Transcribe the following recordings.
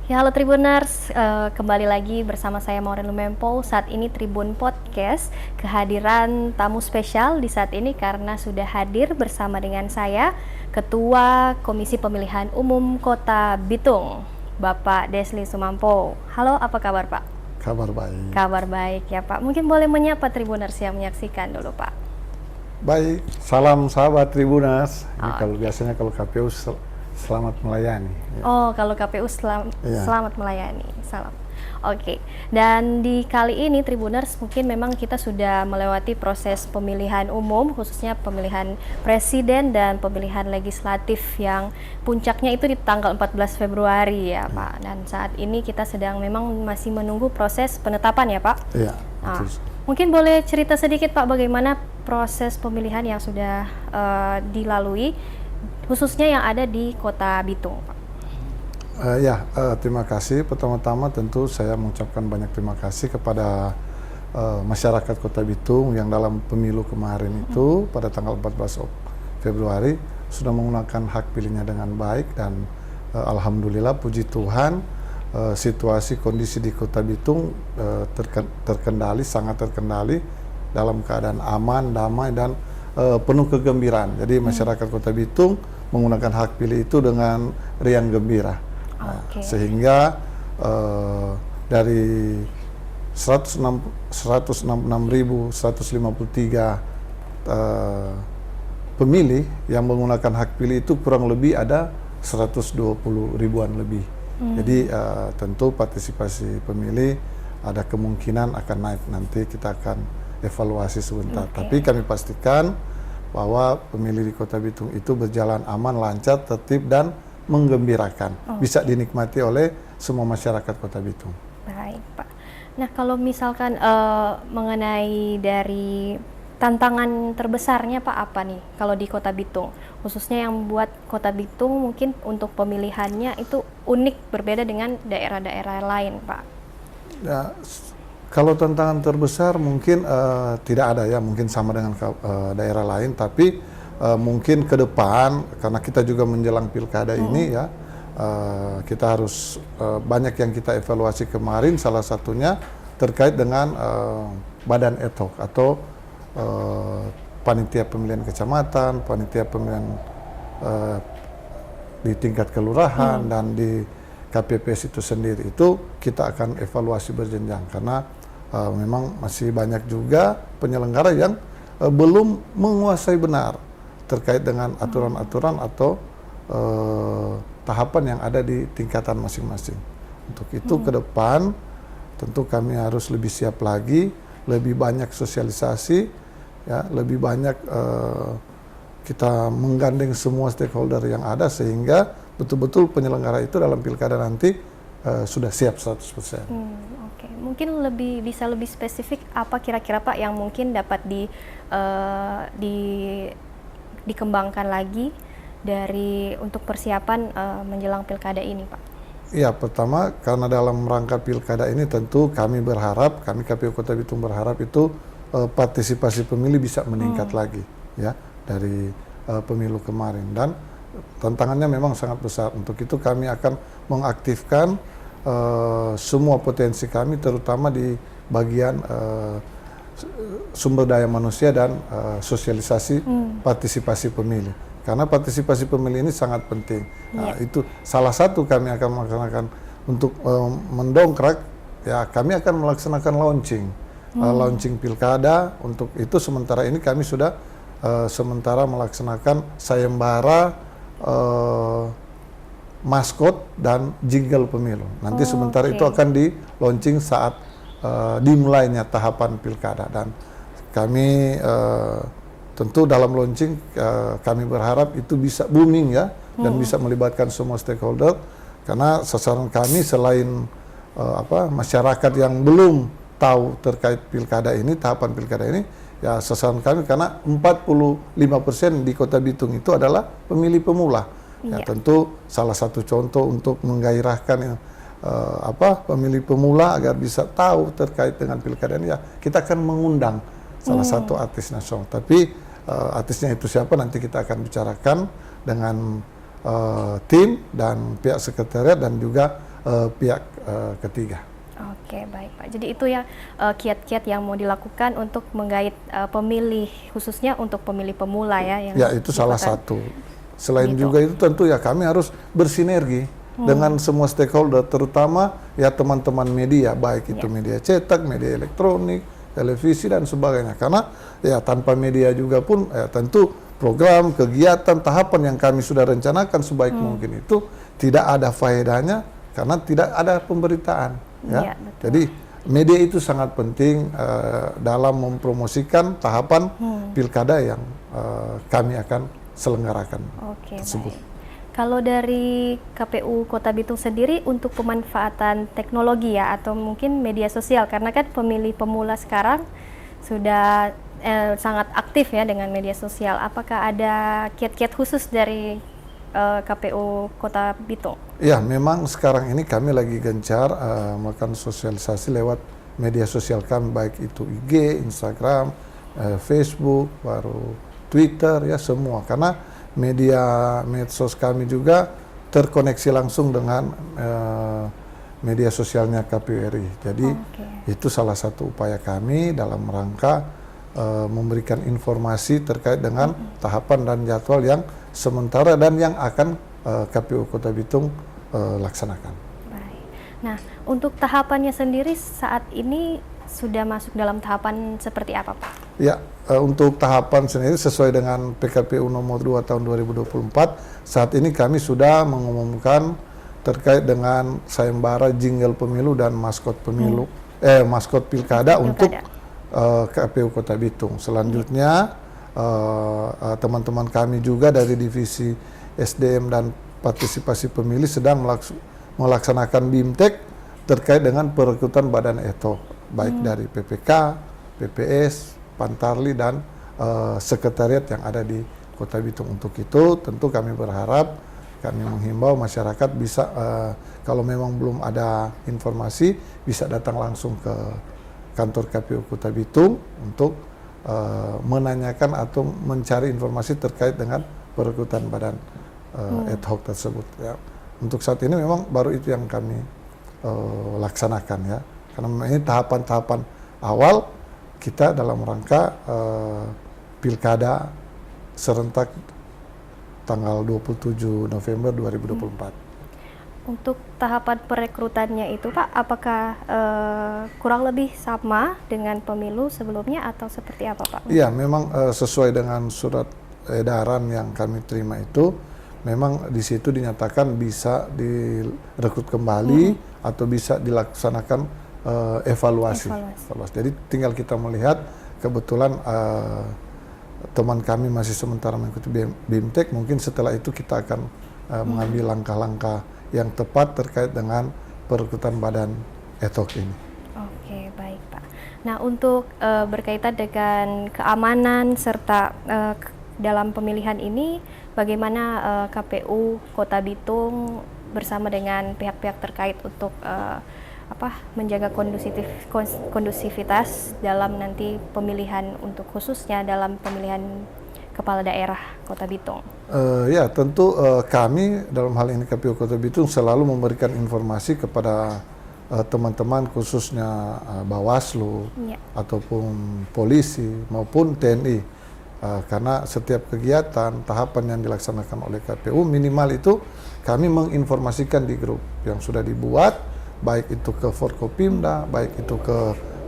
Ya, halo Tribuners, kembali lagi bersama saya Maureen Lumempo. Saat ini Tribun Podcast kehadiran tamu spesial di saat ini karena sudah hadir bersama dengan saya, Ketua Komisi Pemilihan Umum Kota Bitung, Bapak Desli Sumampo. Halo, apa kabar Pak? Kabar baik. Kabar baik ya Pak. Mungkin boleh menyapa Tribuners yang menyaksikan dulu Pak. Baik, salam sahabat Tribunas. Ini Oh, kalau biasanya kalau KPU selamat melayani. Ya. Oh, kalau KPU Iya. selamat melayani. Salam. Oke. Dan di kali ini Tribuners mungkin memang kita sudah melewati proses pemilihan umum, khususnya pemilihan presiden dan pemilihan legislatif yang puncaknya itu di tanggal 14 Februari ya, Pak. Dan saat ini kita sedang memang masih menunggu proses penetapan ya, Pak. Iya, Nah, betul. mungkin boleh cerita sedikit Pak bagaimana proses pemilihan yang sudah dilalui khususnya yang ada di Kota Bitung, Pak. Terima kasih. Pertama-tama tentu saya mengucapkan banyak terima kasih kepada masyarakat Kota Bitung yang dalam pemilu kemarin itu pada tanggal 14 Februari sudah menggunakan hak pilihnya dengan baik dan alhamdulillah puji Tuhan situasi kondisi di Kota Bitung terkendali, sangat terkendali dalam keadaan aman, damai dan penuh kegembiraan. Jadi masyarakat Kota Bitung menggunakan hak pilih itu dengan riang gembira. Nah, sehingga dari 166.153 pemilih yang menggunakan hak pilih itu kurang lebih ada 120 ribuan lebih. Jadi tentu partisipasi pemilih ada kemungkinan akan naik, nanti kita akan evaluasi sebentar. Tapi kami pastikan bahwa pemilih di Kota Bitung itu berjalan aman, lancar, tertib dan menggembirakan. Bisa dinikmati oleh semua masyarakat Kota Bitung. Baik, Pak. Nah, kalau misalkan mengenai dari tantangan terbesarnya Pak apa nih kalau di Kota Bitung? Khususnya yang membuat Kota Bitung mungkin untuk pemilihannya itu unik berbeda dengan daerah-daerah lain, Pak. Ya, kalau tantangan terbesar mungkin tidak ada ya, mungkin sama dengan daerah lain, tapi mungkin ke depan karena kita juga menjelang pilkada ini ya, kita harus banyak yang kita evaluasi kemarin, salah satunya terkait dengan badan ad hoc atau panitia pemilihan kecamatan, panitia pemilihan di tingkat kelurahan dan di KPPS itu sendiri, itu kita akan evaluasi berjenjang karena memang masih banyak juga penyelenggara yang belum menguasai benar terkait dengan aturan-aturan atau tahapan yang ada di tingkatan masing-masing. Untuk itu ke depan tentu kami harus lebih siap lagi, lebih banyak sosialisasi, ya, lebih banyak kita menggandeng semua stakeholder yang ada sehingga betul-betul penyelenggara itu dalam pilkada nanti sudah siap 100%. Oke. Mungkin bisa lebih spesifik apa kira-kira Pak yang mungkin dapat dikembangkan lagi untuk persiapan menjelang pilkada ini, Pak? Ya, pertama karena dalam rangka pilkada ini tentu kami berharap, kami KPU Kota Bitung berharap itu partisipasi pemilih bisa meningkat lagi ya dari pemilu kemarin, dan tantangannya memang sangat besar. Untuk itu kami akan mengaktifkan semua potensi kami terutama di bagian sumber daya manusia dan sosialisasi partisipasi pemilih. Karena partisipasi pemilih ini sangat penting. Nah, itu salah satu kami akan melaksanakan untuk mendongkrak, ya kami akan melaksanakan launching pilkada. Untuk itu sementara ini kami sudah sementara melaksanakan sayembara maskot dan jingle pemilu. Nanti sementara itu akan di launching saat dimulainya tahapan pilkada, dan kami tentu dalam launching kami berharap itu bisa booming ya, dan bisa melibatkan semua stakeholder, karena sasaran kami selain masyarakat yang belum tahu terkait pilkada ini, tahapan pilkada ini, ya sasaran kami karena 45% di Kota Bitung itu adalah pemilih pemula. Ya, tentu salah satu contoh untuk menggairahkan pemilih pemula agar bisa tahu terkait dengan pilkada ini, ya kita akan mengundang salah satu artis nasional. Tapi artisnya itu siapa nanti kita akan bicarakan dengan tim dan pihak sekretariat dan juga pihak ketiga. Oke, baik Pak. Jadi itu ya kiat-kiat yang mau dilakukan untuk menggait pemilih, khususnya untuk pemilih pemula ya. Yang Ya, itu salah satu. Selain juga itu tentu ya kami harus bersinergi dengan semua stakeholder, terutama ya teman-teman media, baik itu media cetak, media elektronik, televisi dan sebagainya. Karena ya tanpa media juga pun ya tentu program, kegiatan, tahapan yang kami sudah rencanakan sebaik mungkin itu tidak ada faedahnya karena tidak ada pemberitaan. Ya, jadi media itu sangat penting dalam mempromosikan tahapan pilkada yang kami akan selenggarakan tersebut. Baik. Kalau dari KPU Kota Bitung sendiri untuk pemanfaatan teknologi ya atau mungkin media sosial, karena kan pemilih pemula sekarang sudah sangat aktif ya dengan media sosial. Apakah ada kiat-kiat khusus dari KPU Kota Bitung? Ya, memang sekarang ini kami lagi gencar melakukan sosialisasi lewat media sosial kami, baik itu IG, Instagram, Facebook, baru Twitter, ya semua. Karena media medsos kami juga terkoneksi langsung dengan media sosialnya KPU RI. Jadi itu salah satu upaya kami dalam rangka memberikan informasi terkait dengan tahapan dan jadwal yang sementara dan yang akan KPU Kota Bitung laksanakan. Baik. Nah, untuk tahapannya sendiri saat ini sudah masuk dalam tahapan seperti apa, Pak? Ya, untuk tahapan sendiri sesuai dengan PKPU nomor 2 tahun 2024, saat ini kami sudah mengumumkan terkait dengan sayembara jingle pemilu dan maskot pemilu, maskot pilkada untuk KPU Kota Bitung. Selanjutnya teman-teman kami juga dari divisi SDM dan partisipasi pemilih sedang melaksanakan BIMTEK terkait dengan perekrutan badan etok, baik dari PPK, PPS, Pantarli dan sekretariat yang ada di Kota Bitung. Untuk itu tentu kami berharap, kami menghimbau masyarakat bisa kalau memang belum ada informasi bisa datang langsung ke kantor KPU Kota Bitung untuk menanyakan atau mencari informasi terkait dengan perekrutan badan ad hoc tersebut. Ya. Untuk saat ini memang baru itu yang kami laksanakan ya, karena ini tahapan-tahapan awal kita dalam rangka pilkada serentak tanggal 27 November 2024. Untuk tahapan perekrutannya itu Pak, apakah kurang lebih sama dengan pemilu sebelumnya atau seperti apa Pak? Iya, memang sesuai dengan surat edaran yang kami terima itu, memang di situ dinyatakan bisa direkrut kembali atau bisa dilaksanakan evaluasi. Jadi tinggal kita melihat, kebetulan teman kami masih sementara mengikuti BIMTEK, mungkin setelah itu kita akan mengambil langkah-langkah yang tepat terkait dengan perekrutan badan etok ini. Oke, baik Pak. Nah, untuk berkaitan dengan keamanan serta dalam pemilihan ini, bagaimana KPU Kota Bitung bersama dengan pihak-pihak terkait untuk menjaga kondusivitas dalam nanti pemilihan, untuk khususnya dalam pemilihan kepala daerah Kota Bitung? Ya, tentu kami dalam hal ini KPU Kota Bitung selalu memberikan informasi kepada teman-teman khususnya Bawaslu ataupun polisi maupun TNI, karena setiap kegiatan tahapan yang dilaksanakan oleh KPU minimal itu kami menginformasikan di grup yang sudah dibuat, baik itu ke Forkopimda, baik itu ke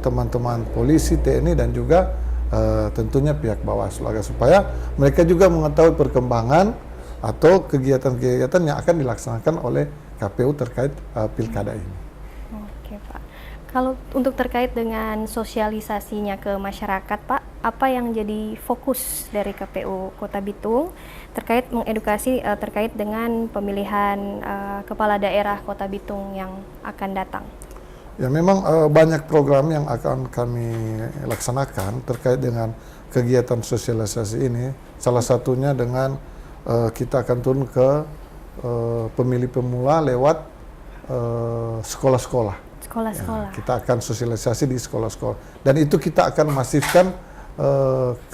teman-teman polisi, TNI dan juga tentunya pihak Bawaslu, agar supaya mereka juga mengetahui perkembangan atau kegiatan-kegiatan yang akan dilaksanakan oleh KPU terkait pilkada ini. Oke Pak, kalau untuk terkait dengan sosialisasinya ke masyarakat Pak, apa yang jadi fokus dari KPU Kota Bitung terkait mengedukasi terkait dengan pemilihan kepala daerah Kota Bitung yang akan datang? Ya, memang banyak program yang akan kami laksanakan terkait dengan kegiatan sosialisasi ini. Salah satunya dengan kita akan turun ke pemilih pemula lewat sekolah-sekolah. Ya, kita akan sosialisasi di sekolah-sekolah. Dan itu kita akan masifkan,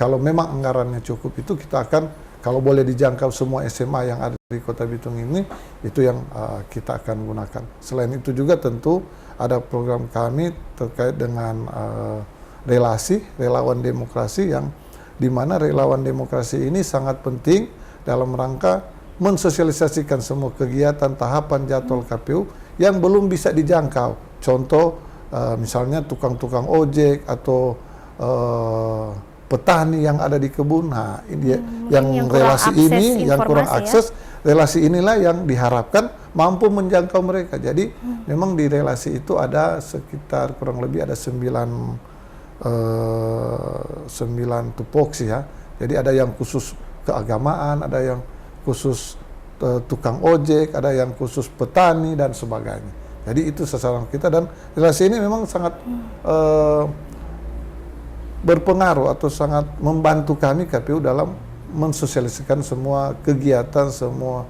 kalau memang anggarannya cukup itu kita akan kalau boleh dijangkau semua SMA yang ada di Kota Bitung ini, itu yang kita akan gunakan. Selain itu juga tentu ada program kami terkait dengan relasi relawan demokrasi, yang di mana relawan demokrasi ini sangat penting dalam rangka mensosialisasikan semua kegiatan, tahapan, jadwal KPU yang belum bisa dijangkau. Contoh misalnya tukang-tukang ojek atau petani yang ada di kebun. Nah, ini yang relasi ini yang kurang akses, relasi inilah yang diharapkan mampu menjangkau mereka. Jadi memang di relasi itu ada sekitar kurang lebih ada 9 tupoksi ya. Jadi ada yang khusus keagamaan, ada yang khusus tukang ojek, ada yang khusus petani dan sebagainya. Jadi itu sasaran kita, dan relasi ini memang sangat berpengaruh atau sangat membantu kami KPU dalam mensosialisasikan semua kegiatan, semua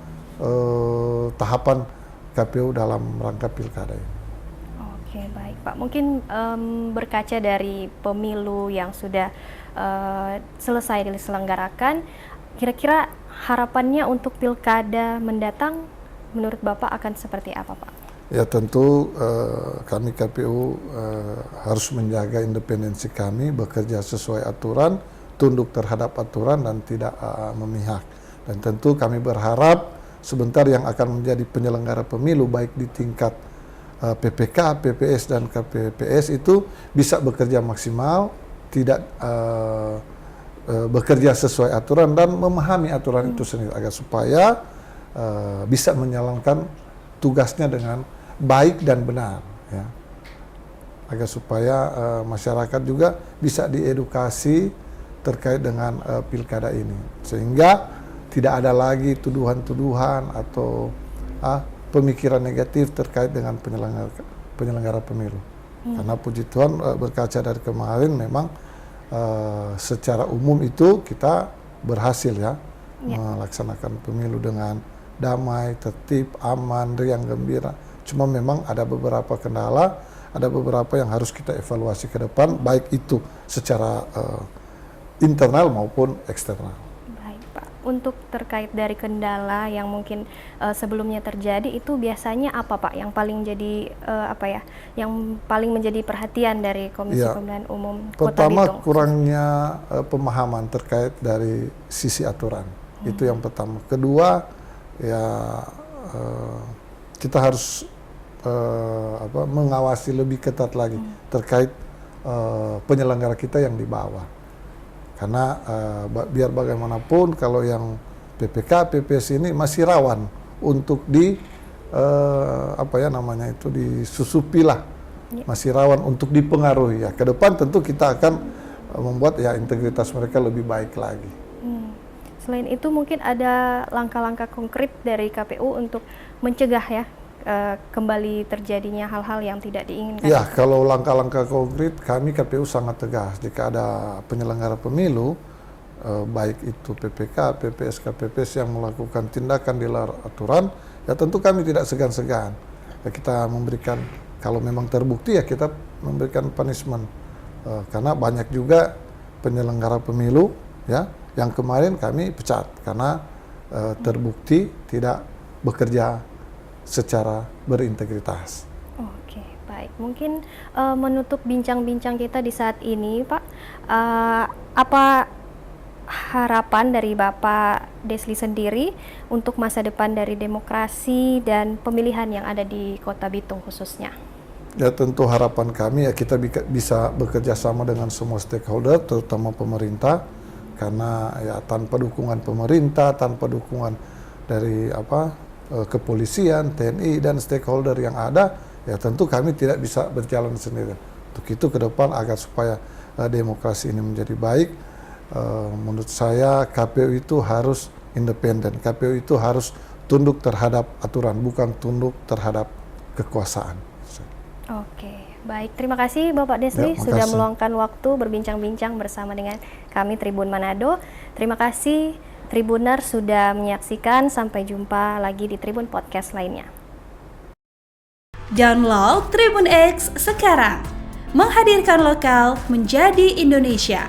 tahapan KPU dalam rangka pilkada ini. Oke, baik Pak. Mungkin berkaca dari pemilu yang sudah selesai diselenggarakan, kira-kira harapannya untuk pilkada mendatang menurut Bapak akan seperti apa, Pak? Ya tentu kami KPU harus menjaga independensi kami, bekerja sesuai aturan, tunduk terhadap aturan dan tidak memihak. Dan tentu kami berharap sebentar yang akan menjadi penyelenggara pemilu baik di tingkat PPK, PPS dan KPPS itu bisa bekerja maksimal, tidak bekerja sesuai aturan dan memahami aturan itu sendiri agar supaya bisa menjalankan tugasnya dengan baik dan benar, ya. Agar supaya masyarakat juga bisa diedukasi terkait dengan pilkada ini, sehingga tidak ada lagi tuduhan-tuduhan atau pemikiran negatif terkait dengan penyelenggara pemilu. Karena puji Tuhan berkaca dari kemarin memang secara umum itu kita berhasil ya melaksanakan pemilu dengan damai, tertib, aman, riang, gembira. Cuma memang ada beberapa kendala, ada beberapa yang harus kita evaluasi ke depan, baik itu secara internal maupun eksternal. Baik Pak, untuk terkait dari kendala yang mungkin sebelumnya terjadi, itu biasanya apa Pak yang paling jadi yang paling menjadi perhatian dari Komisi Pemilihan Umum Kota Bitung? Pertama, kurangnya pemahaman terkait dari sisi aturan, itu yang pertama. Kedua, ya kita harus mengawasi lebih ketat lagi terkait penyelenggara kita yang di bawah, karena biar bagaimanapun kalau yang PPK, PPS ini masih rawan untuk disusupi lah, masih rawan untuk dipengaruhi ya. Ke depan tentu kita akan membuat ya integritas mereka lebih baik lagi. Selain itu mungkin ada langkah-langkah konkret dari KPU untuk mencegah ya kembali terjadinya hal-hal yang tidak diinginkan. Ya, kalau langkah-langkah konkret kami KPU sangat tegas. Jika ada penyelenggara pemilu, baik itu PPK, PPS, KPPS yang melakukan tindakan di luar aturan, ya tentu kami tidak segan-segan. Ya, kita memberikan, kalau memang terbukti ya kita memberikan punishment. Karena banyak juga penyelenggara pemilu ya yang kemarin kami pecat karena terbukti tidak bekerja secara berintegritas. Oke, baik. Mungkin menutup bincang-bincang kita di saat ini, Pak, apa harapan dari Bapak Desli sendiri untuk masa depan dari demokrasi dan pemilihan yang ada di Kota Bitung khususnya? Ya tentu harapan kami ya kita bisa bekerja sama dengan semua stakeholder, terutama pemerintah, karena ya tanpa dukungan pemerintah, tanpa dukungan dari kepolisian, TNI dan stakeholder yang ada, ya tentu kami tidak bisa berjalan sendiri. Untuk itu ke depan agar supaya demokrasi ini menjadi baik, menurut saya KPU itu harus independen, KPU itu harus tunduk terhadap aturan, bukan tunduk terhadap kekuasaan. Oke, baik. Terima kasih Bapak Desli sudah meluangkan waktu berbincang-bincang bersama dengan kami Tribun Manado. Terima kasih Tribuner sudah menyaksikan. Sampai jumpa lagi di Tribun Podcast lainnya. Download Tribun X sekarang. Menghadirkan lokal menjadi Indonesia.